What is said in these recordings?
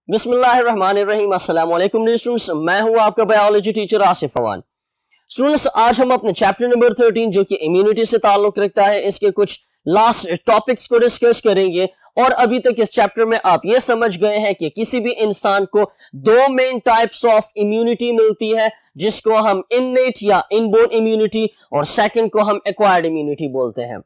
बिस्मिल्लाहिर्रहमानिर्रहीम। अस्सलाम वालेकुम स्टूडेंट्स, मैं हूं आपका biology teacher Asif Awan. Students, आज हम अपने चैप्टर नंबर 13 जो कि इम्यूनिटी से ताल्लुक रखता है, इसके कुछ लास्ट टॉपिक्स को डिस्कस करेंगे। और अभी तक इस चैप्टर में आप ये समझ गए हैं कि किसी भी इंसान को दो मेन टाइप्स ऑफ इम्यूनिटी मिलती है, जिसको हम इननेट या इनबोर्न इम्यूनिटी और सेकंड को हम एक्वायर्ड इम्यूनिटी बोलते हैं।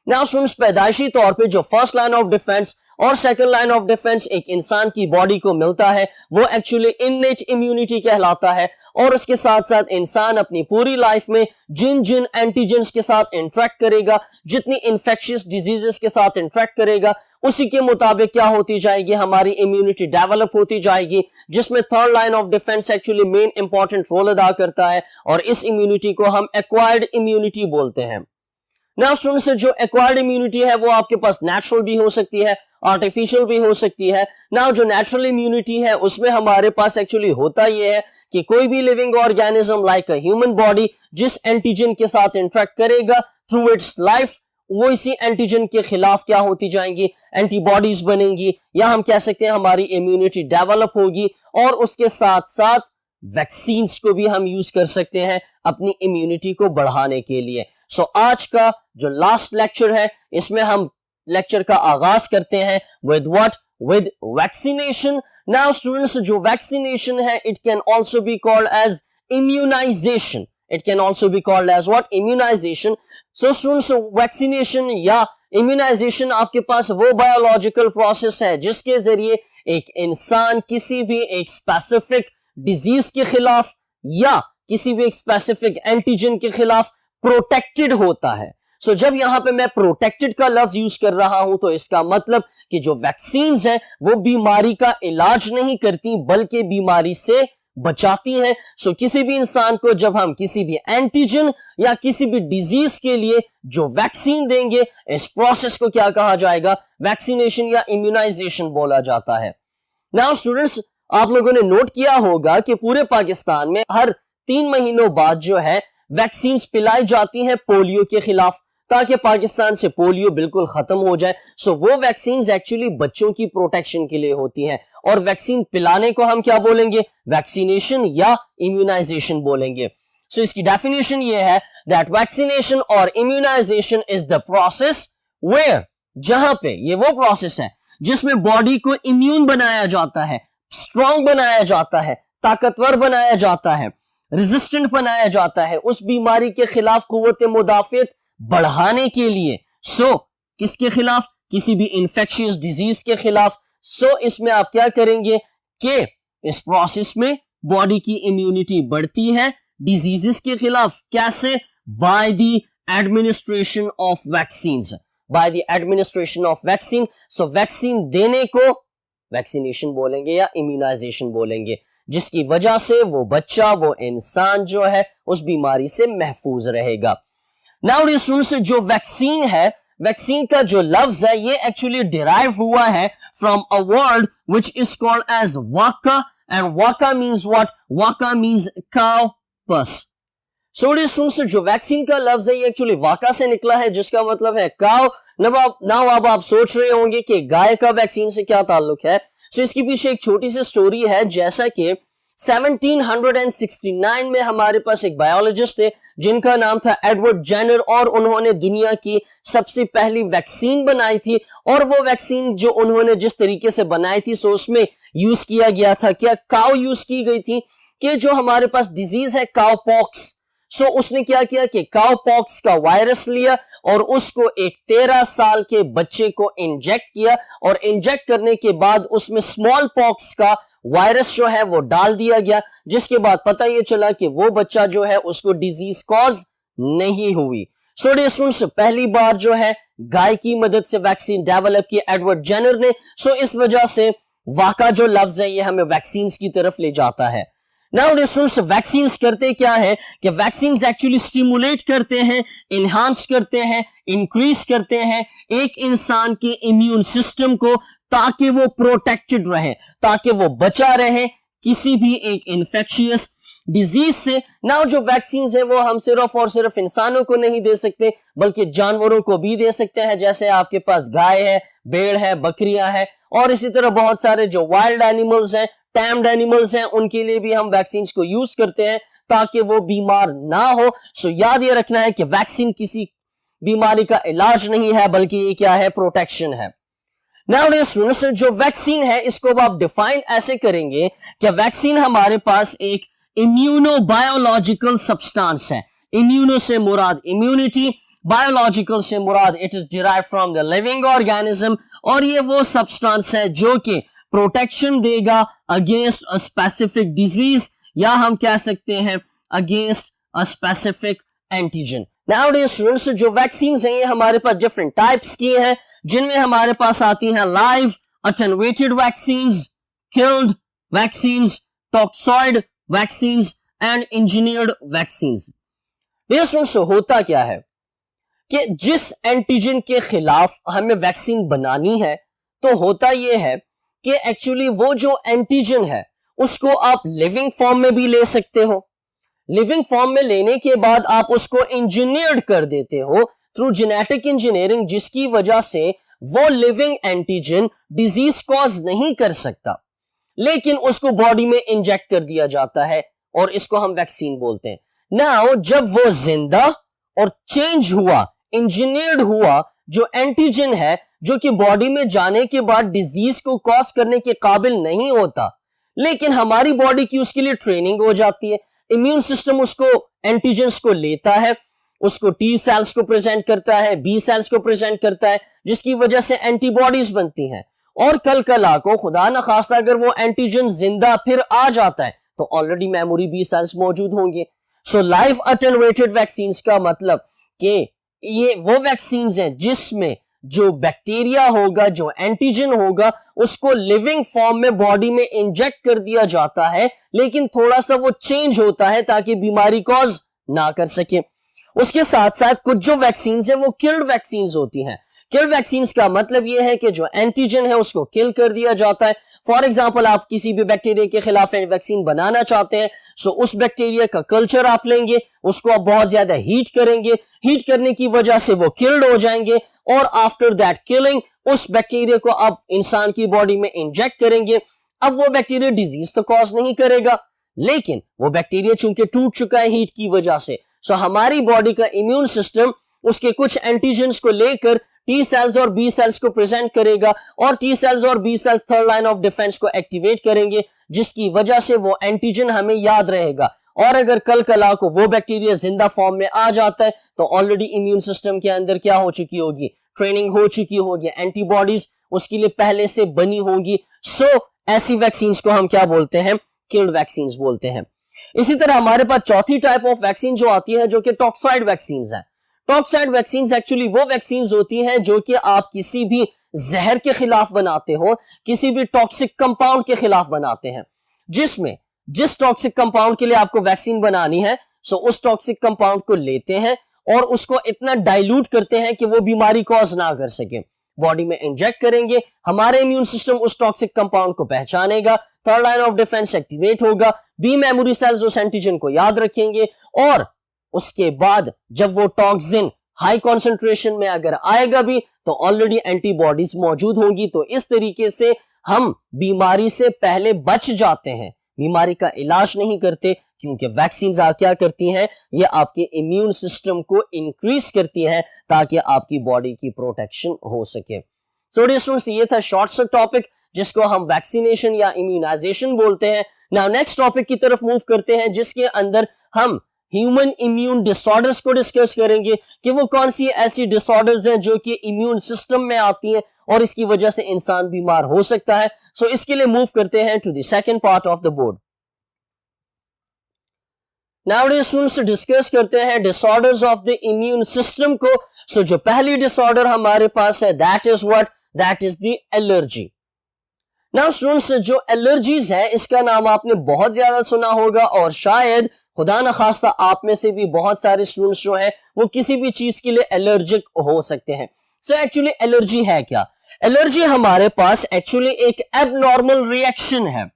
नाउ स्टूडेंट्स, पैदाइशी तौर पे जो फर्स्ट लाइन ऑफ डिफेंस और सेकंड लाइन ऑफ डिफेंस एक इंसान की बॉडी को मिलता है, वो एक्चुअली इननेट इम्यूनिटी कहलाता है। और उसके साथ साथ इंसान अपनी पूरी लाइफ में जिन जिन एंटीजेंस के साथ इंटरेक्ट करेगा, जितनी इंफेक्शियस डिजीजेस के साथ इंटरेक्ट करेगा, उसी के मुताबिक क्या होती जाएगी, हमारी इम्यूनिटी डेवलप होती जाएगी, जिसमें third line of defence actually main important role अदा करता है। और इस इम्यूनिटी को हम एक्वायर्ड इम्यूनिटी बोलते हैं। नाउ स्टूडेंट्स, जो एक्वायर्ड इम्यूनिटी है वो आपके पास नेचुरल भी हो सकती है, आर्टिफिशियल भी हो सकती है। नाउ जो नेचुरल इम्यूनिटी है उसमें हमारे पास एक्चुअली होता यह है कि कोई भी living organism like a human body जिस एंटीजन के साथ इंटरेक्ट करेगा थ्रू इट्स लाइफ, वो इसी एंटीजन के खिलाफ क्या होती जाएंगी, एंटीबॉडीज बनेंगी, या हम कह सकते हैं हमारी इम्यूनिटी डेवलप होगी। और उसके साथ साथ वैक्सीन्स को भी हम यूज कर सकते हैं अपनी इम्यूनिटी को बढ़ाने के लिए। सो आज का जो लास्ट लेक्चर है, इसमें हम लेक्चर का आगाज करते हैं with what, with vaccination. Now students, जो वैक्सीनेशन है it can also be called as immunisation. It can also be called as what, immunisation. So students, vaccination या इम्यूनाइजेशन आपके पास वो बायोलॉजिकल प्रोसेस है जिसके जरिए एक इंसान किसी भी एक स्पेसिफिक डिजीज के खिलाफ या किसी भी एक स्पेसिफिक एंटीजन के खिलाफ प्रोटेक्टेड होता है। सो जब यहां पे मैं प्रोटेक्टेड का लफ्ज यूज कर रहा हूं तो इसका मतलब कि जो वैक्सीन्स हैं वो बीमारी का इलाज नहीं करती बल्कि बीमारी से बचाती हैं। सो किसी भी इंसान को जब हम किसी भी एंटीजन या किसी भी डिजीज के लिए जो वैक्सीन देंगे, इस प्रोसेस को क्या कहा जाएगा, वैक्सीनेशन या इम्यूनाइजेशन बोला जाता है। नाउ स्टूडेंट्स, आप लोगों ने नोट किया होगा कि पूरे पाकिस्तान में हर 3 महीनों बाद जो है वैक्सीन पिलाई जाती हैं पोलियो के खिलाफ, ताकि पाकिस्तान से पोलियो बिल्कुल खत्म हो जाए। सो वो वैक्सीन एक्चुअली बच्चों की प्रोटेक्शन के लिए होती हैं। और वैक्सीन पिलाने को हम क्या बोलेंगे, वैक्सीनेशन या इम्यूनाइजेशन बोलेंगे। सो इसकी डेफिनेशन ये है दैट वैक्सीनेशन और immunisation is the process where, जहां पे ये वो प्रोसेस है जिसमें बॉडी को इम्यून बनाया जाता है, स्ट्रॉन्ग बनाया जाता है, ताकतवर बनाया जाता है, रेजिस्टेंट बनाया जाता है, उस बीमारी के खिलाफ कुव्वत मुदाफियत बढ़ाने के लिए। सो किसके खिलाफ, किसी भी इंफेक्शियस डिजीज के खिलाफ। सो इसमें आप क्या करेंगे कि इस प्रोसेस में बॉडी की इम्यूनिटी बढ़ती है डिजीजेस के खिलाफ। कैसे? By the administration of vaccines, by the administration of vaccine. So vaccine देने को वैक्सीनेशन बोलेंगे या इम्यूनाइजेशन बोलेंगे, जिसकी वजह से वो बच्चा, वो इंसान जो है उस बीमारी से महफूज रहेगा। नाउ स्टूडेंट्स, जो वैक्सीन है, वैक्सीन का जो लफ्ज है ये एक्चुअली डिराइव हुआ है from a word which is called as vacca, and vacca means what, vacca means cow pus. So students, जो वैक्सीन का लफ्ज है ये एक्चुअली वाका से निकला है, जिसका मतलब है काउ। नाउ अब आप सोच रहे होंगे कि गाय का वैक्सीन से क्या ताल्लुक है। सो इसके पीछे एक छोटी सी स्टोरी है। जैसा कि 1769 में हमारे पास एक बायोलॉजिस्ट थे जिनका नाम था एडवर्ड जेनर, और उन्होंने दुनिया की सबसे पहली वैक्सीन बनाई थी। और वो वैक्सीन जो उन्होंने जिस तरीके से बनाई थी, सो उसमें यूज किया गया था क्या, काउ यूज की गई थी कि जो हमारे पास डिजीज है काउ पॉक्स। सो उसने क्या किया कि काउ पॉक्स का वायरस लिया और उसको एक 13 साल के बच्चे को इंजेक्ट किया, और इंजेक्ट करने के बाद उसमें स्मॉल पॉक्स का वायरस जो है वो डाल दिया गया, जिसके बाद पता ये चला कि वो बच्चा जो है उसको डिजीज कॉज नहीं हुई। सो स्टूडेंट्स, पहली बार जो है गाय की मदद से वैक्सीन डेवलप की एडवर्ड जेनर ने। सो इस वजह से वाका जो लफ्ज है ये हमें वैक्सीन की तरफ ले जाता है। नाउ स्टूडेंट्स, वैक्सीन्स करते क्या है कि वैक्सीन्स एक्चुअली स्टिमुलेट करते हैं, इनहांस करते हैं, इंक्रीज करते हैं एक इंसान के इम्यून सिस्टम को, ताकि वो प्रोटेक्टेड रहे, ताकि वो बचा रहे किसी भी एक इंफेक्शियस डिजीज से। नाउ जो वैक्सीन है वो हम सिर्फ और सिर्फ इंसानों को नहीं दे सकते बल्कि जानवरों को भी दे सकते हैं, जैसे आपके पास गाय है, भेड़ है, बकरियां हैं, और इसी तरह बहुत सारे जो वाइल्ड एनिमल्स हैं, टैम्ड एनिमल्स हैं, उनके लिए भी हम वैक्सीन को यूज करते हैं ताकि वो बीमार ना हो। सो याद ये रखना है कि वैक्सीन किसी बीमारी का इलाज नहीं है बल्कि ये क्या है, प्रोटेक्शन है। Nowadays students, जो वैक्सीन है इसको आप डिफाइन ऐसे करेंगे कि वैक्सीन हमारे पास एक इम्यूनो बायोलॉजिकल सब्सटेंस है। इम्यूनो से मुराद इम्यूनिटी, बायोलॉजिकल से मुराद it is derive from the living organism, और ये वो सब्सटेंस है जो कि प्रोटेक्शन देगा अगेंस्ट अ स्पेसिफिक डिजीज, या हम कह सकते हैं against a specific antigen. Nowadays students, जो वैक्सीन है ये हमारे पास डिफरेंट टाइप्स की हैं, जिनमें हमारे पास आती हैं live attenuated vaccines, killed vaccines, toxoid vaccines and engineered vaccines. Students, होता क्या है कि जिस एंटीजन के खिलाफ हमें वैक्सीन बनानी है, तो होता यह है कि एक्चुअली वो जो एंटीजन है उसको आप लिविंग फॉर्म में भी ले सकते हो। लिविंग फॉर्म में लेने के बाद आप उसको इंजीनियर्ड कर देते हो थ्रू जेनेटिक इंजीनियरिंग, जिसकी वजह से वो लिविंग एंटीजन डिजीज कॉज नहीं कर सकता, लेकिन उसको बॉडी में इंजेक्ट कर दिया जाता है और इसको हम वैक्सीन बोलते हैं। नाउ जब वो जिंदा और चेंज हुआ, इंजीनियर्ड हुआ जो एंटीजन है, जो कि बॉडी में जाने के बाद डिजीज को कॉज करने के काबिल नहीं होता, लेकिन हमारी बॉडी की उसके लिए ट्रेनिंग हो जाती है, इम्यून सिस्टम उसको एंटीजेंस को लेता है, उसको टी सेल्स को प्रेजेंट करता है, बी सेल्स को प्रेजेंट करता है, जिसकी वजह से एंटीबॉडीज बनती हैं, और कल को खुदा न खास्ता अगर वो एंटीजन जिंदा फिर आ जाता है तो ऑलरेडी मेमोरी बी सेल्स मौजूद होंगे। सो लाइव अटेनुएटेड वैक्सीन का मतलब कि ये वो वैक्सीन हैं जिसमें जो बैक्टीरिया होगा, जो एंटीजन होगा, उसको लिविंग फॉर्म में बॉडी में इंजेक्ट कर दिया जाता है, लेकिन थोड़ा सा वो चेंज होता है ताकि बीमारी कॉज ना कर सके। उसके साथ साथ कुछ जो वैक्सीन है वो किल्ड वैक्सीन होती हैं। किल वैक्सीन का मतलब यह है कि जो एंटीजन है उसको किल कर दिया जाता है। फॉर एग्जांपल, आप किसी भी बैक्टीरिया के खिलाफ वैक्सीन बनाना चाहते हैं, सो उस बैक्टीरिया का कल्चर आप लेंगे, उसको आप बहुत ज्यादा हीट करेंगे, हीट करने की वजह से वो किल्ड हो जाएंगे, और आफ्टर दैट किलिंग उस बैक्टीरिया को आप इंसान की बॉडी में इंजेक्ट करेंगे। अब वो बैक्टीरिया डिजीज तो कॉज नहीं करेगा, लेकिन वो बैक्टीरिया चूंकि टूट चुका है हीट की वजह से, सो हमारी बॉडी का इम्यून सिस्टम उसके कुछ एंटीजन्स को लेकर टी सेल्स और बी सेल्स को प्रेजेंट करेगा, और टी सेल्स और B cells third line of defence को एक्टिवेट करेंगे, जिसकी वजह से वो एंटीजन हमें याद रहेगा। और अगर कल को वो बैक्टीरिया जिंदा फॉर्म में आ जाता है तो ऑलरेडी इम्यून सिस्टम के अंदर क्या हो चुकी होगी, ट्रेनिंग हो चुकी होगी, एंटीबॉडीज उसके लिए पहले से बनी होंगी। सो ऐसी वैक्सीन को हम क्या बोलते हैं, किल्ड वैक्सीन बोलते हैं। इसी तरह हमारे पास चौथी टाइप ऑफ वैक्सीन जो आती है जो कि टॉक्साइड वैक्सीन है। टॉक्साइड वैक्सीन एक्चुअली वो वैक्सीन होती हैं जो कि आप किसी भी जहर के खिलाफ बनाते हो, किसी भी टॉक्सिक कंपाउंड के खिलाफ बनाते हैं, जिसमें जिस टॉक्सिक कंपाउंड के लिए आपको वैक्सीन बनानी है, सो उस टॉक्सिक कंपाउंड को लेते हैं और उसको इतना डाइल्यूट करते हैं कि वो बीमारी कॉज ना कर सके, बॉडी में इंजेक्ट करेंगे, हमारे इम्यून सिस्टम उस टॉक्सिक कंपाउंड को पहचानेगा, third line of defence activate होगा, बी मेमोरी सेल्स उस एंटीजन को याद रखेंगे, और उसके बाद जब वो टॉक्सिन हाई कॉन्सेंट्रेशन में अगर आएगा भी तो ऑलरेडी एंटीबॉडीज मौजूद होंगी। तो इस तरीके से हम बीमारी से पहले बच जाते हैं, बीमारी का इलाज नहीं करते, क्योंकि वैक्सीन क्या करती हैं, ये आपके इम्यून सिस्टम को इंक्रीज करती हैं ताकि आपकी बॉडी की प्रोटेक्शन हो सके। सो डियर स्टूडेंट्स, ये था शॉर्ट सा टॉपिक जिसको हम वैक्सीनेशन या इम्यूनाइजेशन बोलते हैं। नाउ नेक्स्ट टॉपिक की तरफ मूव करते हैं, जिसके अंदर हम ह्यूमन इम्यून डिसऑर्डर्स को डिस्कस करेंगे कि वो कौन सी ऐसी डिसऑर्डर्स हैं जो कि इम्यून सिस्टम में आती हैं और इसकी वजह से इंसान बीमार हो सकता है। सो इसके लिए मूव करते हैं to the second part of the board. Nowadays students discuss करते हैं disorders of the immune system को। सो जो पहली डिसऑर्डर हमारे पास है that is what, that is the allergy. Now students, जो एलर्जीज है इसका नाम आपने बहुत ज्यादा सुना होगा, और शायद खुदा न खास्ता आप में से भी बहुत सारे स्टूडेंट्स जो हैं वो किसी भी चीज के लिए एलर्जिक हो सकते हैं। सो एक्चुअली एलर्जी है क्या? एलर्जी हमारे पास एक्चुअली एक एबनॉर्मल रिएक्शन है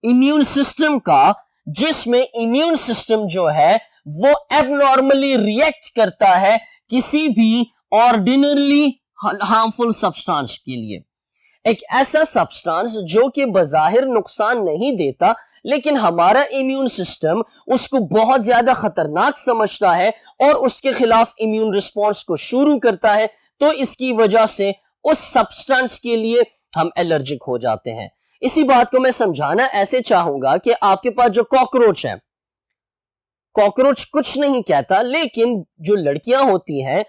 इम्यून सिस्टम का, जिसमें इम्यून सिस्टम जो है वो एबनॉर्मली रिएक्ट करता है किसी भी ऑर्डिनरी हार्मफुल सब्सटेंस के लिए। एक ऐसा सब्सटेंस जो कि बज़ाहिर नुकसान नहीं देता, लेकिन हमारा इम्यून सिस्टम उसको बहुत ज्यादा खतरनाक समझता है और उसके खिलाफ इम्यून रिस्पॉन्स को शुरू करता है, तो इसकी वजह से उस सब्सटेंस के लिए हम एलर्जिक हो जाते हैं। इसी बात को मैं समझाना ऐसे चाहूंगा कि आपके पास जो कॉकरोच है, कॉकरोच कुछ नहीं कहता, लेकिन जो लड़कियां होती हैं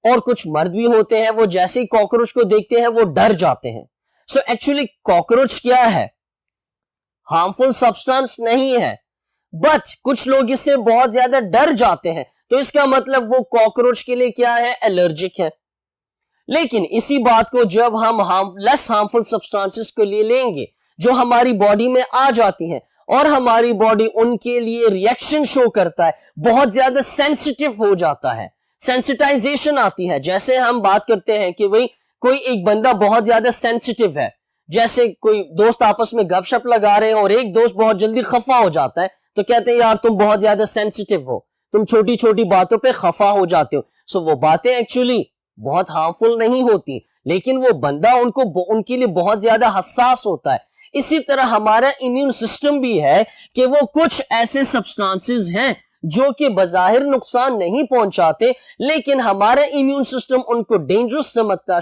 और कुछ मर्द भी होते हैं, वो जैसे ही कॉकरोच को देखते हैं वो डर जाते हैं। सो एक्चुअली कॉकरोच क्या है? हार्मफुल सब्सटेंस नहीं है, बट कुछ लोग इससे बहुत ज्यादा डर जाते हैं, तो इसका मतलब वो कॉकरोच के लिए क्या है? एलर्जिक है। लेकिन इसी बात को जब हम लेस हार्मफुल सब्सटेंसेस के लिए लेंगे जो हमारी बॉडी में आ जाती हैं और हमारी बॉडी उनके लिए रिएक्शन शो करता है, बहुत ज्यादा सेंसिटिव हो जाता है, सेंसिटाइजेशन आती है। जैसे हम बात करते हैं कि भाई कोई एक बंदा बहुत ज्यादा सेंसिटिव है, जैसे कोई दोस्त आपस में गपशप लगा रहे हैं और एक दोस्त बहुत जल्दी खफा हो जाता है, तो कहते हैं यार तुम बहुत ज्यादा सेंसिटिव हो, तुम छोटी छोटी बातों पे खफा हो जाते हो। सो वो बातें एक्चुअली बहुत हार्मफुल नहीं होती, लेकिन वो बंदा उनके लिए बहुत ज्यादा हसास होता है। इसी तरह हमारा इम्यून सिस्टम भी है कि वो कुछ ऐसे सब्सटेंसेस हैं जो कि बज़ाहिर नुकसान नहीं पहुंचाते, लेकिन हमारा इम्यून सिस्टम उनको डेंजरस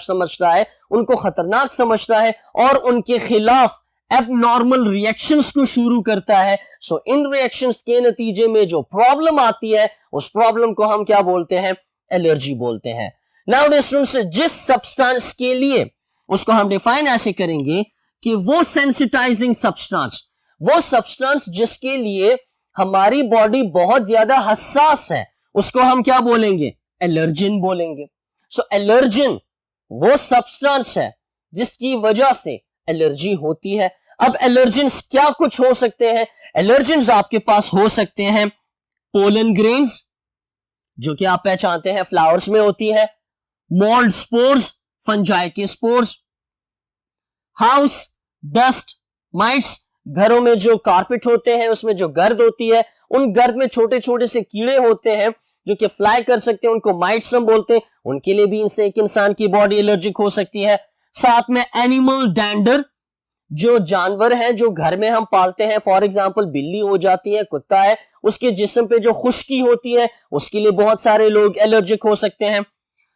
समझता है, उनको खतरनाक समझता है और उनके खिलाफ एबनॉर्मल रिएक्शंस को शुरू करता है। सो इन रिएक्शंस के नतीजे में जो प्रॉब्लम आती है, उस प्रॉब्लम को हम क्या बोलते हैं? एलर्जी बोलते हैं। नाउ स्टूडेंट्स, जिस सब्सटेंस के लिए उसको हम डिफाइन ऐसे करेंगे कि वो सेंसिटाइजिंग सब्सटेंस, वो सब्सटेंस जिसके लिए हमारी बॉडी बहुत ज्यादा हसास है, उसको हम क्या बोलेंगे? एलर्जिन बोलेंगे। सो एलर्जिन वो सब्सटेंस है जिसकी वजह से एलर्जी होती है। अब एलर्जिन्स क्या कुछ हो सकते हैं? एलर्जिन्स आपके पास हो सकते हैं पोलन ग्रेन्स, जो कि आप पहचानते हैं फ्लावर्स में होती है, मोल्ड स्पोर्स, फंजाई के स्पोर्स, हाउस डस्ट माइट्स, घरों में जो कारपेट होते हैं उसमें जो गर्द होती है, उन गर्द में छोटे छोटे से कीड़े होते हैं जो कि फ्लाई कर सकते हैं, उनको माइट्स हम बोलते हैं, उनके लिए भी इनसे एक इंसान की बॉडी एलर्जिक हो सकती है। साथ में एनिमल डैंडर, जो जानवर है जो घर में हम पालते हैं, फॉर एग्जांपल बिल्ली हो जाती है, कुत्ता है, उसके जिस्म पे जो खुश्की होती है उसके लिए बहुत सारे लोग एलर्जिक हो सकते हैं।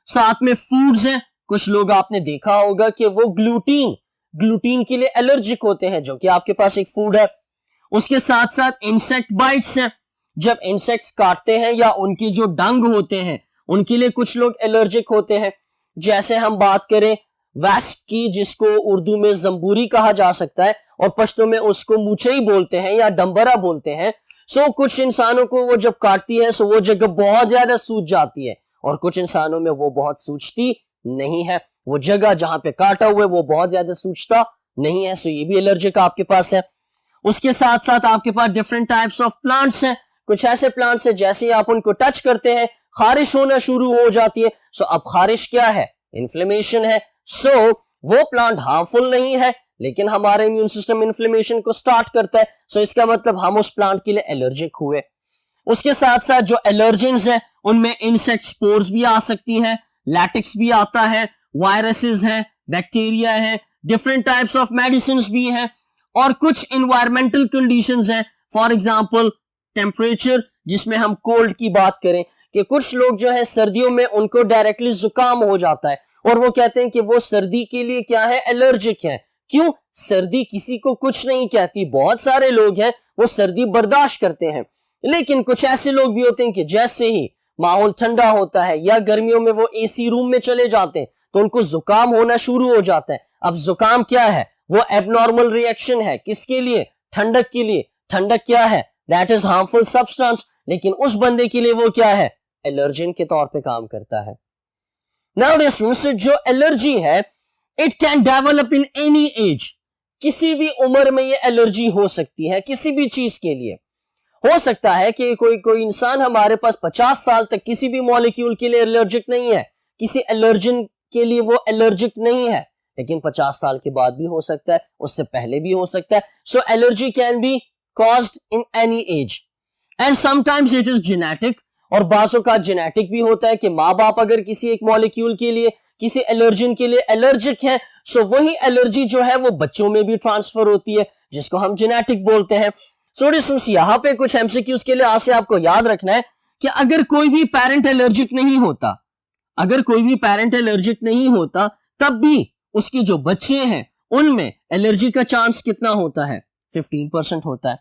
साथ में फूड्स हैं, कुछ लोग आपने देखा होगा कि वो ग्लूटीन के लिए एलर्जिक होते हैं, जो कि आपके पास एक फूड है। उसके साथ साथ इंसेक्ट बाइट्स हैं, जब इंसेक्ट्स काटते हैं या उनके जो डंग होते हैं उनके लिए कुछ लोग एलर्जिक होते हैं। जैसे हम बात करें वैस्प की, जिसको उर्दू में जंबूरी कहा जा सकता है और पश्तो में उसको मुचई बोलते हैं या डंबरा बोलते हैं। सो कुछ इंसानों को वो जब काटती है सो वो जगह बहुत ज्यादा सूज जाती है और कुछ इंसानों में वो बहुत सूजती नहीं है, वो जगह जहां पे काटा हुआ है वो बहुत ज्यादा सूजता नहीं है। सो ये भी एलर्जिक आपके पास है। उसके साथ साथ आपके पास डिफरेंट टाइप्स ऑफ प्लांट्स हैं, कुछ ऐसे प्लांट्स हैं जैसे ही आप उनको टच करते हैं खारिश होना शुरू हो जाती है। सो अब खारिश क्या है? इन्फ्लेमेशन है। सो वो प्लांट हार्मफुल नहीं है, लेकिन हमारा इम्यून सिस्टम इन्फ्लेमेशन को स्टार्ट करता है, सो इसका मतलब हम उस प्लांट के लिए एलर्जिक हुए। उसके साथ साथ जो एलर्जेंस हैं उनमें इंसेक्ट स्पोर्स भी आ सकती है, लैटेक्स भी आता है, वायरसेस हैं, बैक्टीरिया है, डिफरेंट टाइप्स ऑफ मेडिसिन भी हैं और कुछ इन्वायरमेंटल कंडीशंस हैं, फॉर एग्जांपल टेम्परेचर, जिसमें हम कोल्ड की बात करें कि कुछ लोग जो है सर्दियों में उनको डायरेक्टली जुकाम हो जाता है और वो कहते हैं कि वो सर्दी के लिए क्या है? एलर्जिक है। क्यों? सर्दी किसी को कुछ नहीं कहती, बहुत सारे लोग हैं वो सर्दी बर्दाश्त करते हैं, लेकिन कुछ ऐसे लोग भी होते हैं कि जैसे ही माहौल ठंडा होता है या गर्मियों में वो एसी रूम में चले जाते हैं तो उनको जुकाम होना शुरू हो जाता है। अब जुकाम क्या है? वो एबनॉर्मल रिएक्शन है, किसके लिए? ठंडक के लिए। ठंडक क्या है? दैट इज हार्मफुल सब्सटेंस, लेकिन उस बंदे के लिए वो क्या है? एलर्जिन के तौर पे काम करता है। नाउ स्टूडेंट्स, जो एलर्जी है it can develop in any as, किसी भी उम्र में ये एलर्जी हो सकती है, किसी भी चीज के लिए हो सकता है कि कोई इंसान हमारे पास 50 साल तक किसी भी मॉलिक्यूल के लिए एलर्जिक नहीं है, किसी एलर्जन के लिए वो एलर्जिक नहीं है, लेकिन 50 साल के बाद भी हो सकता है, उससे पहले भी हो सकता है। So allergy can be caused in any age and sometimes it is genetic, और बाजों का जेनेटिक भी होता है कि माँ बाप अगर किसी एक मॉलिक्यूल के लिए, किसी एलर्जिन के लिए एलर्जिक है, सो वही एलर्जी जो है वो बच्चों में भी ट्रांसफर होती है, जिसको हम जेनेटिक बोलते हैं। स्टूडेंट्स यहाँ पे कुछ एमसीक्यूज के लिए आज से आपको याद रखना है कि अगर कोई भी पेरेंट एलर्जिक नहीं होता, अगर कोई भी पेरेंट एलर्जिक नहीं होता, तब भी उसके जो बच्चे हैं उनमें एलर्जी का चांस कितना होता है? 15% होता है।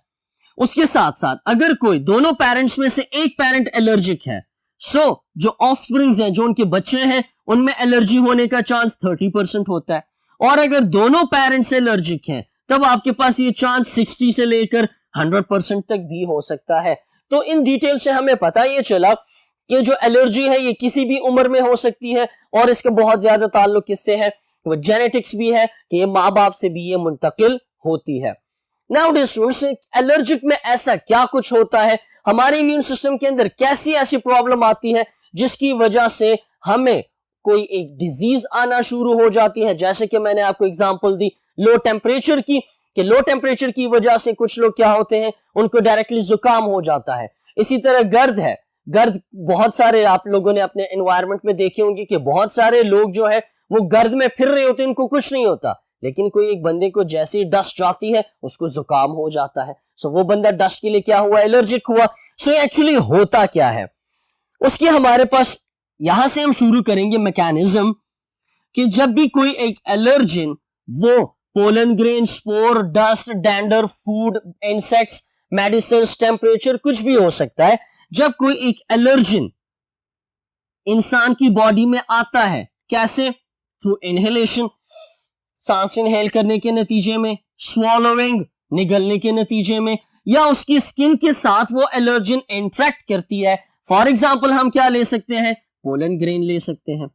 उसके साथ साथ अगर कोई दोनों पेरेंट्स में से एक पेरेंट एलर्जिक है, सो जो ऑफस्प्रिंग्स हैं, जो उनके बच्चे हैं, उनमें एलर्जी होने का चांस 30% होता है। और अगर दोनों पेरेंट्स एलर्जिक हैं, तब आपके पास ये चांस 60 से लेकर 100% तक भी हो सकता है। तो इन डिटेल से हमें पता ये चला कि जो एलर्जी है ये किसी भी उम्र में हो सकती है और इसका बहुत ज्यादा ताल्लुक किससे है? वो जेनेटिक्स भी है कि ये माँ बाप से भी ये मुंतकिल होती है। नाउ एलर्जिक में ऐसा क्या कुछ होता है, हमारे इम्यून सिस्टम के अंदर कैसी ऐसी प्रॉब्लम आती है जिसकी वजह से हमें कोई एक डिजीज आना शुरू हो जाती है। जैसे कि मैंने आपको एग्जांपल दी लो टेम्परेचर की, कि लो टेम्परेचर की वजह से कुछ लोग क्या होते हैं, उनको डायरेक्टली जुकाम हो जाता है। इसी तरह गर्द है, गर्द बहुत सारे आप लोगों ने अपने एनवायरनमेंट में देखे होंगे कि बहुत सारे लोग जो है वो गर्द में फिर रहे होते हैं, इनको कुछ नहीं होता, लेकिन कोई एक बंदे को जैसी डस्ट जाती है उसको जुकाम हो जाता है। सो वो बंदा डस्ट के लिए क्या हुआ? एलर्जिक हुआ। सो एक्चुअली होता क्या है उसकी हमारे पास, यहां से हम शुरू करेंगे मैकेनिज्म कि जब भी कोई एक एलर्जिन, वो pollen grain, spore, dust, dander, food, insects, medicine, temperature, कुछ भी हो सकता है। जब कोई एक एलर्जिन इंसान की बॉडी में आता है, कैसे? थ्रू इनहेलेशन, सांस इनहेल करने के नतीजे में, स्वॉलोइंग, निगलने के नतीजे में, या उसकी स्किन के साथ वो एलर्जिन इंटरेक्ट करती है। फॉर एग्जाम्पल हम क्या ले सकते हैं? पोलन ग्रेन ले सकते हैं।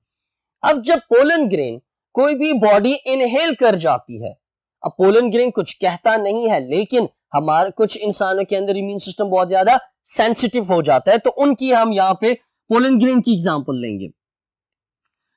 अब जब पोलन ग्रेन कोई भी बॉडी इनहेल कर जाती है, अब पोलन ग्रेन कुछ कहता नहीं है, लेकिन हमारे कुछ इंसानों के अंदर इम्यून सिस्टम बहुत ज्यादा सेंसिटिव हो जाता है, तो उनकी हम यहाँ पे पोलन ग्रेन की एग्जांपल लेंगे।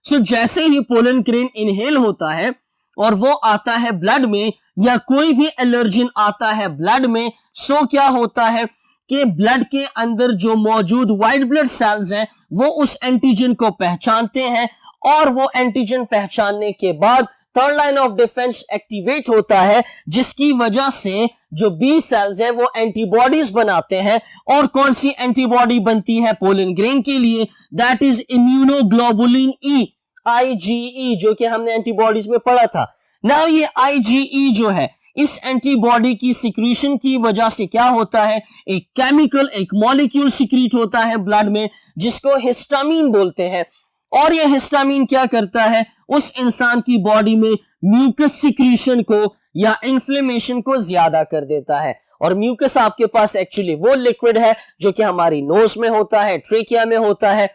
सो जैसे ही पोलन ग्रेन इनहेल होता है और वो आता है ब्लड में, या कोई भी एलर्जिन आता है ब्लड में, सो क्या होता है कि ब्लड के अंदर जो मौजूद व्हाइट ब्लड सेल्स हैं वो उस एंटीजन को पहचानते हैं, और वो एंटीजन पहचानने के बाद third line of defence activate होता है, जिसकी वजह से जो बी सेल्स है वो एंटीबॉडीज बनाते हैं। और कौन सी एंटीबॉडी बनती है पोलन ग्रेन के लिए? That is immunoglobulin E, IgE, जो कि हमने एंटीबॉडीज में पढ़ा था। नाउ ये IgE जो है, इस एंटीबॉडी की सिक्रीशन की वजह से क्या होता है? एक केमिकल, एक मॉलिक्यूल सिक्रीट होता है ब्लड में, जिसको हिस्टामीन बोलते हैं। और ये हिस्टामीन क्या करता है? उस इंसान की बॉडी में म्यूकस सिक्रीशन को या इन्फ्लेमेशन को ज्यादा कर देता है। और म्यूकस आपके पास एक्चुअली वो लिक्विड है जो कि हमारी नोज में होता है, ट्रेकिया में होता है,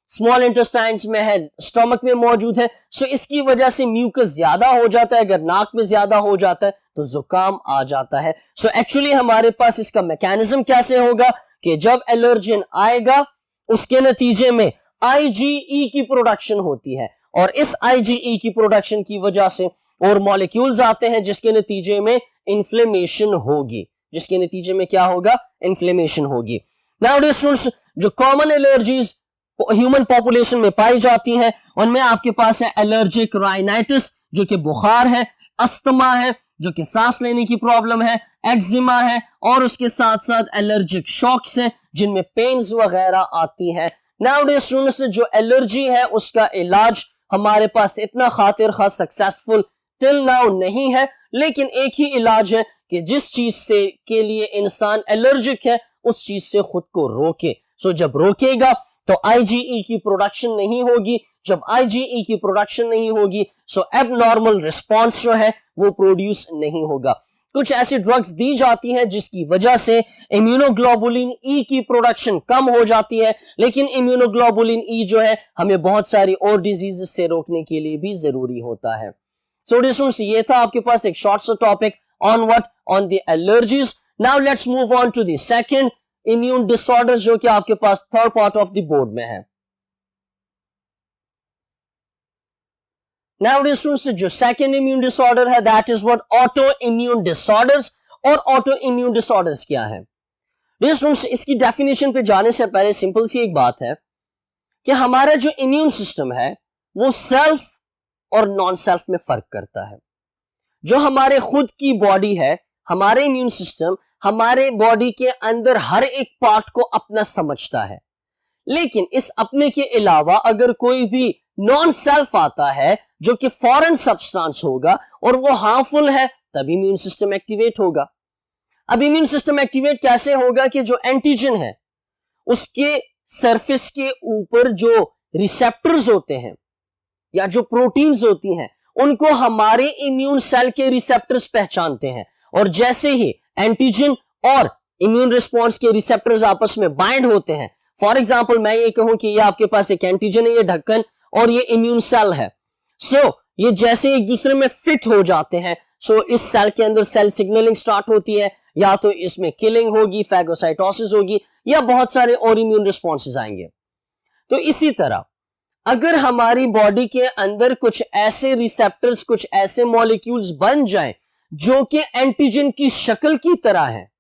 स्मॉल इंटेस्टाइन्स में है, स्टमक में मौजूद है। सो इसकी वजह से म्यूकस ज्यादा हो जाता है। अगर नाक में ज्यादा हो जाता है तो जुकाम आ जाता है। सो एक्चुअली हमारे पास इसका मैकेनिज्म कैसे होगा कि जब एलर्जिन आएगा उसके नतीजे में IgE की प्रोडक्शन होती है, और इस IgE की प्रोडक्शन की वजह से और मॉलिक्यूल्स आते हैं, जिसके नतीजे में इन्फ्लेमेशन होगी, जिसके नतीजे में क्या होगा? इन्फ्लेमेशन होगी। नाउ जो कॉमन एलर्जीज ह्यूमन पॉपुलेशन में पाई जाती हैं, उनमें आपके पास है एलर्जिक राइनाइटिस जो कि बुखार है, अस्थमा है जो कि सांस लेने की प्रॉब्लम है, एक्जिमा है, और उसके साथ साथ एलर्जिक शॉक्स हैं जिनमें पेन्स वगैरह आती हैं। नाउडेज जो एलर्जी है उसका इलाज हमारे पास इतना खातिर खास सक्सेसफुल टिल नाउ नहीं है, लेकिन एक ही इलाज है कि जिस चीज से के लिए इंसान एलर्जिक है उस चीज से खुद को रोके। सो जब रोकेगा तो IgE की प्रोडक्शन नहीं होगी। जब IgE की प्रोडक्शन नहीं होगी सो एबनॉर्मल रिस्पॉन्स जो है वो प्रोड्यूस नहीं होगा। कुछ ऐसी ड्रग्स दी जाती हैं जिसकी वजह से इम्यूनोग्लोबुलिन ई की प्रोडक्शन कम हो जाती है, लेकिन इम्यूनोग्लोबुलिन ई जो है हमें बहुत सारी और डिजीज से रोकने के लिए भी जरूरी होता है। सो डिस्टेंस ये था आपके पास एक शॉर्ट सा topic on what on the allergies. Now let's move on to the second immune disorders जो कि आपके पास third part of the board में है। नाउ डिस्टेंस जो सेकंड इम्यून डिसऑर्डर है that is what auto immune disorders. और auto immune disorders क्या है? इसकी डेफिनेशन पे जाने से पहले सिंपल सी एक बात है कि हमारा जो इम्यून सिस्टम है वो सेल्फ और नॉन सेल्फ में फर्क करता है। जो हमारे खुद की बॉडी है, हमारे इम्यून सिस्टम हमारे बॉडी के अंदर हर एक पार्ट को अपना समझता है, लेकिन इस अपने के अलावा अगर कोई भी नॉन सेल्फ आता है जो कि फॉरेन सब्सटेंस होगा और वो हार्मफुल है, तब इम्यून सिस्टम एक्टिवेट होगा। अब इम्यून सिस्टम एक्टिवेट कैसे होगा कि जो एंटीजन है उसके सरफेस के ऊपर जो रिसेप्टर्स होते हैं या जो प्रोटीन्स होती हैं उनको हमारे इम्यून सेल के रिसेप्टर्स पहचानते हैं, और जैसे ही एंटीजन और इम्यून रिस्पॉन्स के रिसेप्टर्स आपस में बाइंड होते हैं, फॉर एग्जांपल मैं ये कहूं कि ये आपके पास एक एंटीजन है, ये ढक्कन, और ये इम्यून सेल है, ये जैसे एक दूसरे में फिट हो जाते हैं, इस सेल के अंदर सेल सिग्नलिंग स्टार्ट होती है, या तो इसमें किलिंग होगी, फैगोसाइटोसिस होगी, या बहुत सारे और इम्यून रिस्पॉन्सेज आएंगे। तो इसी तरह अगर हमारी बॉडी के अंदर कुछ ऐसे रिसेप्टर्स, कुछ ऐसे मॉलिक्यूल्स बन जाएं जो कि एंटीजन की शक्ल की तरह है,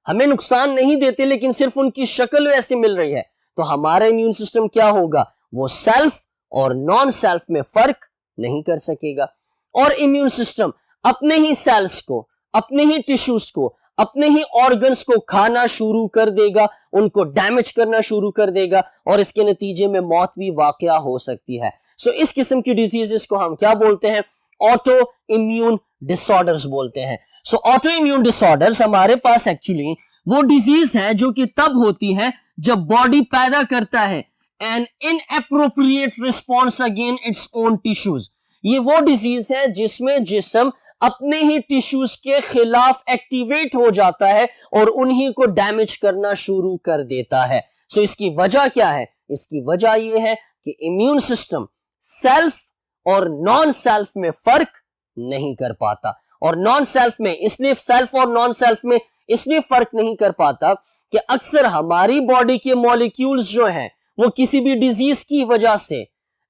हमें नुकसान नहीं देते लेकिन सिर्फ उनकी शक्ल वैसे मिल रही है, तो हमारा इम्यून सिस्टम क्या होगा, वो सेल्फ और नॉन सेल्फ में फर्क नहीं कर सकेगा, और इम्यून सिस्टम अपने ही सेल्स को, अपने ही टिश्यूज को, अपने ही ऑर्गन्स को खाना शुरू कर देगा, उनको डैमेज करना शुरू कर देगा, और इसके नतीजे में मौत भी वाकया हो सकती है। इस किस्म की डिजीजेस को हम क्या बोलते हैं, ऑटो इम्यून डिसऑर्डर्स बोलते हैं। ऑटो इम्यून डिसऑर्डर्स हमारे पास एक्चुअली वो डिजीज है जो कि तब होती है जब बॉडी पैदा करता है an inappropriate response again its own tissues. ये वो डिजीज है जिसमें जिस्म अपने ही टिश्यूज के खिलाफ एक्टिवेट हो जाता है और उन्हीं को डैमेज करना शुरू कर देता है। इसकी वजह क्या है? इसकी वजह यह है कि इम्यून सिस्टम सेल्फ और नॉन सेल्फ में फर्क नहीं कर पाता, और नॉन सेल्फ में इसलिए, सेल्फ और नॉन सेल्फ में इसलिए फर्क नहीं कर पाता कि अक्सर हमारी बॉडी के मॉलिक्यूल्स जो हैं वो किसी भी डिजीज की वजह से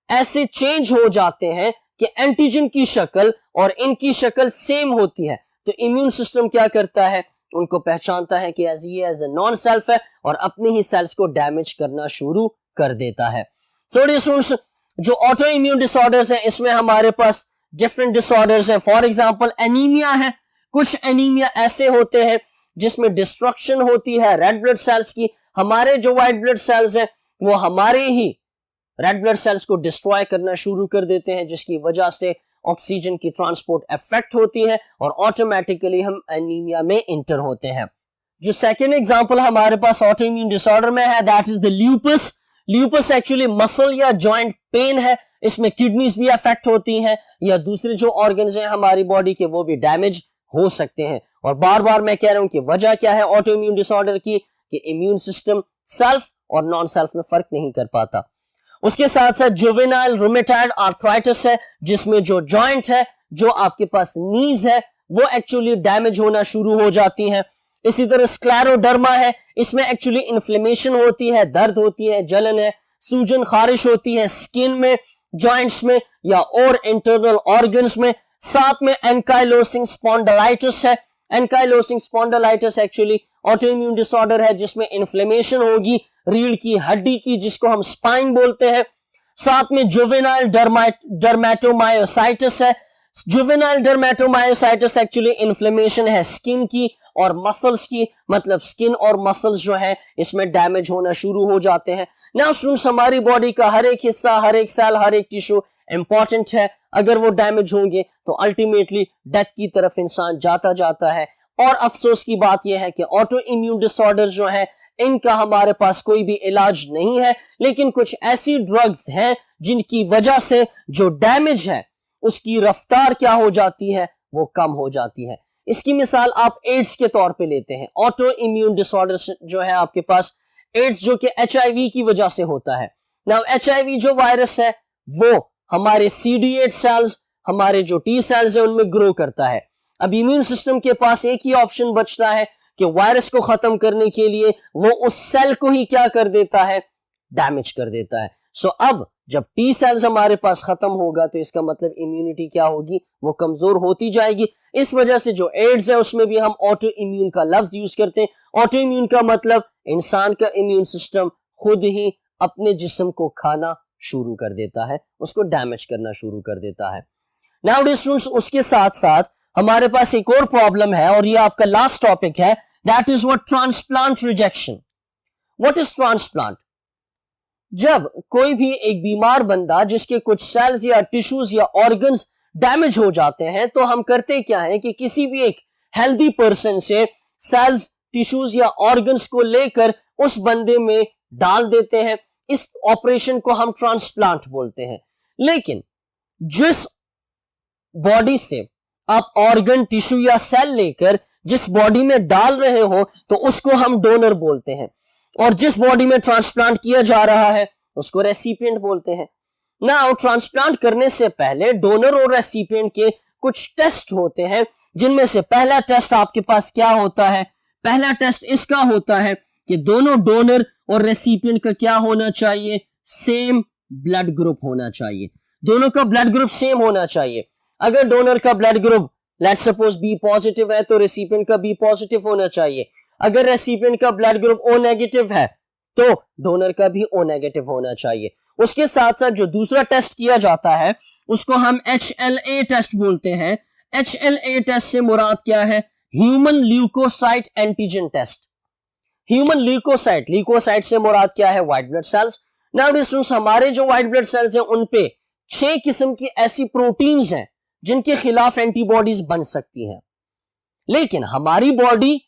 ऐसे चेंज हो जाते हैं कि एंटीजन की शक्ल और इनकी शक्ल सेम होती है, तो इम्यून सिस्टम क्या करता है, उनको पहचानता है कि ये एज ए नॉन सेल्फ है और अपने ही सेल्स को डैमेज करना शुरू कर देता है। जो ऑटो इम्यून डिसऑर्डर्स है इसमें हमारे पास डिफरेंट डिसऑर्डर्स है। फॉर एग्जांपल एनीमिया है। कुछ एनीमिया ऐसे होते हैं जिसमें डिस्ट्रक्शन होती है रेड ब्लड सेल्स की। हमारे जो व्हाइट ब्लड सेल्स हैं वो हमारे ही रेड ब्लड सेल्स को डिस्ट्रॉय करना शुरू कर देते हैं, जिसकी वजह से ऑक्सीजन की ट्रांसपोर्ट अफेक्ट होती है और ऑटोमेटिकली हम एनीमिया में इंटर होते हैं। जो सेकेंड एग्जांपल हमारे पास ऑटो इम्यून डिसऑर्डर में है that is the lupus. Lupus actually muscle या जॉइंट पेन है। इसमें किडनीज भी अफेक्ट होती हैं या दूसरे जो ऑर्गन्स हैं हमारी बॉडी के वो भी डैमेज हो सकते हैं। और बार बार मैं कह रहा हूं कि वजह क्या है ऑटो इम्यून डिसऑर्डर की, कि इम्यून सिस्टम सेल्फ और नॉन सेल्फ में फर्क नहीं कर पाता। उसके साथ साथ जुवेनाइल रूमेटॉइड आर्थराइटिस है, जिसमें जो जॉइंट है, जो आपके पास नीज है, वो एक्चुअली डैमेज होना शुरू हो जाती है। इसी तरह स्क्लेरोडर्मा है, इसमें एक्चुअली इन्फ्लेमेशन होती है, दर्द होती है, जलन है, सूजन खारिश होती है स्किन में, जॉइंट्स में या और इंटरनल ऑर्गन्स में। साथ में एंकाइलोसिंग स्पॉन्डिलाइटिस है। एंकाइलोसिंग स्पॉन्डिलाइटिस एक्चुअली ऑटोइम्यून डिसऑर्डर है जिसमें इन्फ्लेमेशन होगी रीढ़ की हड्डी की, जिसको हम स्पाइन बोलते हैं। साथ में जुवेनाइल डर्मेटोमायोसाइटिस है। जुवेनाइल डर्मेटोमायोसाइटिस एक्चुअली इन्फ्लेमेशन है स्किन की और मसल्स की, मतलब स्किन और मसल्स जो है इसमें डैमेज होना शुरू हो जाते हैं। नाउ स्टूडेंट्स, हमारी बॉडी का हर एक हिस्सा, हर एक सेल, हर एक टिश्यू इंपॉर्टेंट है। अगर वो डैमेज होंगे तो अल्टीमेटली डेथ की तरफ इंसान जाता है। और अफसोस की बात यह है कि ऑटो इम्यून डिसऑर्डर जो है इनका हमारे पास कोई भी इलाज नहीं है, लेकिन कुछ ऐसी ड्रग्स हैं जिनकी वजह से जो डैमेज है उसकी रफ्तार क्या हो जाती है, वो कम हो जाती है। इसकी मिसाल आप एड्स के तौर पे लेते हैं। ऑटो इम्यून डिसऑर्डर जो है आपके पास एड्स, जो कि HIV की वजह से होता है। नाउ HIV जो वायरस है वो हमारे CD8 सेल्स, हमारे जो T सेल्स है उनमें ग्रो करता है। अब इम्यून सिस्टम के पास एक ही ऑप्शन बचता है कि वायरस को खत्म करने के लिए वो उस सेल को ही क्या कर देता है, डैमेज कर देता है। अब जब टी सेल्स हमारे पास खत्म होगा तो इसका मतलब इम्यूनिटी क्या होगी, वो कमजोर होती जाएगी। इस वजह से जो एड्स है उसमें भी हम ऑटो इम्यून का लफ्ज यूज करते हैं। ऑटो इम्यून का मतलब इंसान का इम्यून सिस्टम खुद ही अपने जिस्म को खाना शुरू कर देता है, उसको डैमेज करना शुरू कर देता है। नाउ स्टूडेंट्स, उसके साथ साथ हमारे पास एक और प्रॉब्लम है और ये आपका लास्ट टॉपिक है, that is what transplant rejection. What is transplant? जब कोई भी एक बीमार बंदा जिसके कुछ सेल्स या टिश्यूज या ऑर्गन्स डैमेज हो जाते हैं तो हम करते क्या है कि किसी भी एक हेल्दी पर्सन से सेल्स, टिश्यूज या ऑर्गन्स को लेकर उस बंदे में डाल देते हैं। इस ऑपरेशन को हम ट्रांसप्लांट बोलते हैं। लेकिन जिस बॉडी से आप ऑर्गन, टिश्यू या सेल लेकर जिस बॉडी में डाल रहे हो तो उसको हम डोनर बोलते हैं, और जिस बॉडी में ट्रांसप्लांट किया जा रहा है उसको रेसिपिएंट बोलते हैं। नाउ ट्रांसप्लांट करने से पहले डोनर और रेसिपिएंट के कुछ टेस्ट होते हैं, जिनमें से पहला टेस्ट आपके पास क्या होता है? पहला टेस्ट इसका होता है कि दोनों डोनर और रेसिपिएंट का क्या होना चाहिए? सेम ब्लड ग्रुप होना चाहिए। दोनों का ब्लड ग्रुप सेम होना चाहिए। अगर डोनर का blood group let's suppose B positive है तो रेसिपिएंट का बी पॉजिटिव होना चाहिए। अगर रेसिपिएंट का ब्लड ग्रुप ओ नेगेटिव है तो डोनर का भी ओ नेगेटिव होना चाहिए। उसके साथ साथ जो दूसरा टेस्ट किया जाता है उसको हम HLA टेस्ट बोलते हैं। HLA टेस्ट से मुराद क्या है? Human leukocyte antigen test. Human leukocyte से मुराद क्या है? White blood cells. Now students, हमारे जो व्हाइट ब्लड सेल्स हैं उन पे 6 किस्म की ऐसी प्रोटीन्स हैं जिनके खिलाफ एंटीबॉडीज बन सकती हैं। लेकिन हमारी बॉडी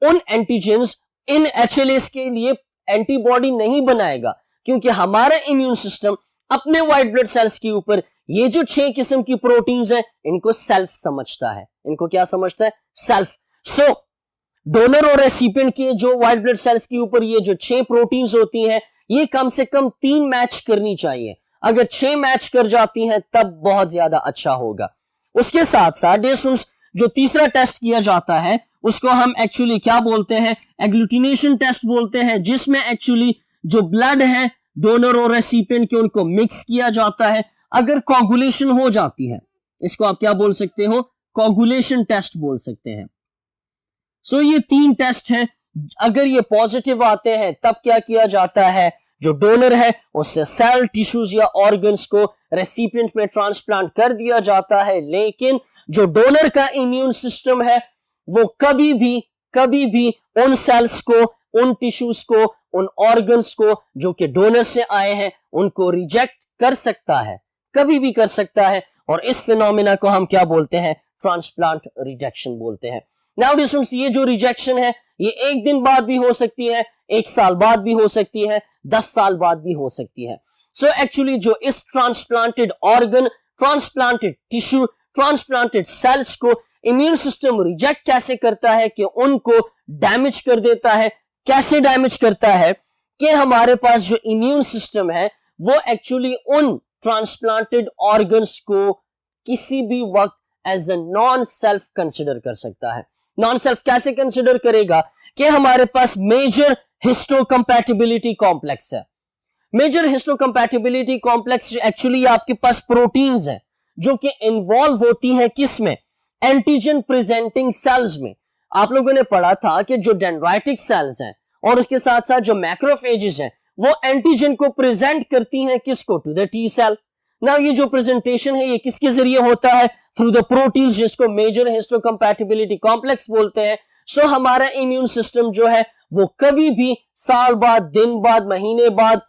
उन एंटीजेंस, इन HLAs के लिए एंटीबॉडी नहीं बनाएगा, क्योंकि हमारा इम्यून सिस्टम अपने व्हाइट ब्लड सेल्स के ऊपर ये जो 6 किस्म की प्रोटीन्स हैं इनको सेल्फ समझता है। इनको क्या समझता है? सेल्फ। सो डोनर और रेसिपिएंट के जो व्हाइट ब्लड सेल्स के ऊपर ये जो 6 प्रोटीन्स होती हैं ये कम से कम 3 मैच करनी चाहिए। अगर 6 मैच कर जाती हैं तब बहुत ज्यादा अच्छा होगा। उसके साथ साथ जो तीसरा टेस्ट किया जाता है उसको हम एक्चुअली क्या बोलते हैं? एग्लूटिनेशन टेस्ट बोलते हैं, जिसमें एक्चुअली जो ब्लड है डोनर और रेसिपिएंट के उनको मिक्स किया जाता है। अगर कोगुलेशन हो जाती है, इसको आप क्या बोल सकते हो? कोगुलेशन टेस्ट बोल सकते हैं। सो ये 3 टेस्ट हैं। अगर ये पॉजिटिव आते हैं तब क्या किया जाता है? जो डोनर है उससे सेल, टिश्यूज या ऑर्गन्स को रेसिपिएंट में ट्रांसप्लांट कर दिया जाता है। लेकिन जो डोनर का इम्यून सिस्टम है वो कभी भी उन सेल्स को, उन टिश्यूज को, उन ऑर्गन्स को जो कि डोनर से आए हैं उनको रिजेक्ट कर सकता है, कभी भी कर सकता है। और इस फिनोमिना को हम क्या बोलते हैं? ट्रांसप्लांट रिजेक्शन बोलते हैं। नाउ स्टूडेंट्स, ये जो रिजेक्शन है ये 1 दिन बाद भी हो सकती है, 1 साल बाद भी हो सकती है, 10 साल बाद भी हो सकती है। सो एक्चुअली जो इस transplanted organ, transplanted tissue, transplanted cells को इम्यून सिस्टम रिजेक्ट कैसे करता है कि उनको डैमेज कर देता है। कैसे डैमेज करता है कि हमारे पास जो इम्यून सिस्टम है वो एक्चुअली उन ट्रांसप्लांटेड ऑर्गन्स को किसी भी वक्त as a non self consider कर सकता है। नॉन सेल्फ कैसे कंसिडर करेगा? कि हमारे पास मेजर हिस्टोकंपैटिबिलिटी कॉम्प्लेक्स है। मेजर हिस्टोकंपैटिबिलिटी कॉम्प्लेक्स एक्चुअली आपके पास प्रोटीन्स हैं जो कि इन्वॉल्व होती है किसमें? एंटीजन प्रेजेंटिंग सेल्स में। आप लोगों ने पढ़ा था कि जो डेंड्राइटिक सेल्स हैं और उसके साथ साथ जो मैक्रोफेजेस हैं वो एंटीजन को प्रेजेंट करती हैं किसको? To the T cell. ना ये जो प्रेजेंटेशन है ये किसके जरिए होता है? थ्रू द प्रोटीन्स, जिसको मेजर हिस्टोकंपैटिबिलिटी कॉम्प्लेक्स बोलते हैं। सो हमारा इम्यून सिस्टम जो है वो कभी भी साल बाद, दिन बाद, महीने बाद,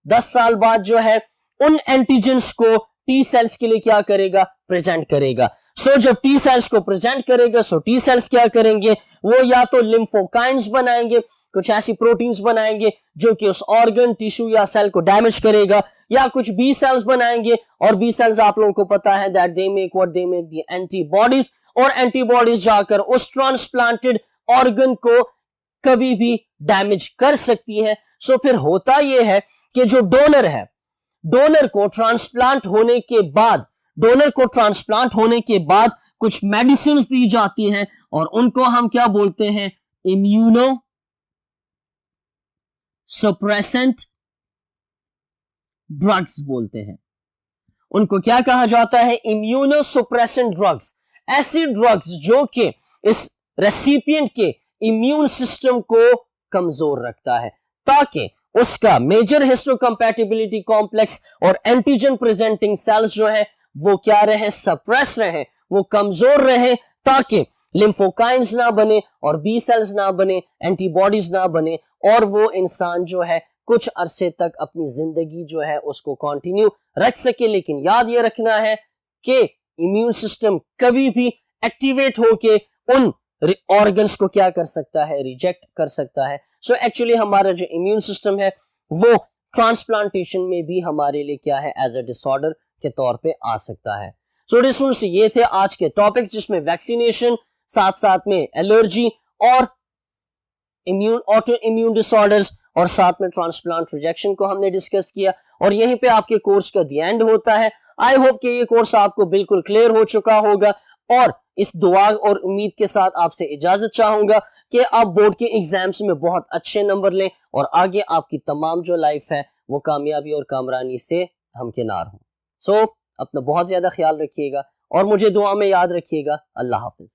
10 साल बाद जो है उन एंटीजेंस को टी सेल्स के लिए क्या करेगा? प्रेजेंट करेगा। सो जब टी सेल्स को प्रेजेंट करेगा सो टी सेल्स क्या करेंगे? वो या तो लिम्फोकाइन्स बनाएंगे, कुछ ऐसी प्रोटीन्स बनाएंगे जो कि उस ऑर्गन, टिश्यू या सेल को डैमेज करेगा, या कुछ बी सेल्स बनाएंगे। और बी सेल्स आप लोगों को पता है that they make what? They make the antibodies. और एंटीबॉडीज जाकर उस ट्रांसप्लांटेड ऑर्गन को कभी भी डैमेज कर सकती है। सो फिर होता यह है कि जो डोनर है, डोनर को ट्रांसप्लांट होने के बाद कुछ मेडिसिन दी जाती हैं और उनको हम क्या बोलते हैं? इम्यूनो सप्रेसेंट ड्रग्स बोलते हैं। उनको क्या कहा जाता है? इम्यूनोसुप्रेसेंट ड्रग्स। ऐसी ड्रग्स जो कि इस रेसिपिएंट के इम्यून सिस्टम को कमजोर रखता है, ताकि उसका मेजर हिस्टोकम्पैटिबिलिटी कॉम्प्लेक्स और एंटीजन प्रेजेंटिंग सेल्स जो है वो क्या रहे? सप्रेस रहे, वो कमजोर रहे, ताकि लिम्फोकाइंस ना बने और बी सेल्स ना बने, एंटीबॉडीज ना बने, और वो इंसान जो है कुछ अरसे तक अपनी जिंदगी जो है उसको कंटिन्यू रख सके। लेकिन याद ये रखना है कि इम्यून सिस्टम कभी भी एक्टिवेट होके उन ऑर्गन्स को क्या कर सकता है? रिजेक्ट कर सकता है। सो एक्चुअली हमारा जो इम्यून सिस्टम है वो ट्रांसप्लांटेशन में भी हमारे लिए क्या है? एज अ डिसऑर्डर के तौर पे आ सकता है। सो स्टूडेंट्स, ये थे आज के टॉपिक्स, जिसमें वैक्सीनेशन, साथ साथ में एलर्जी और इम्यून ऑटो इम्यून डिसऑर्डर्स, और साथ में ट्रांसप्लांट रिजेक्शन को हमने डिस्कस किया। और यहीं पे आपके कोर्स का द एंड होता है। आई होप कि ये कोर्स आपको बिल्कुल क्लियर हो चुका होगा, और इस दुआ और उम्मीद के साथ आपसे इजाजत चाहूंगा कि आप बोर्ड के एग्जाम्स में बहुत अच्छे नंबर लें और आगे आपकी तमाम जो लाइफ है वो कामयाबी और कामरानी से हमकिनार हो। सो अपना बहुत ज्यादा ख्याल रखिएगा और मुझे दुआ में याद रखिएगा। अल्लाह हाफिज।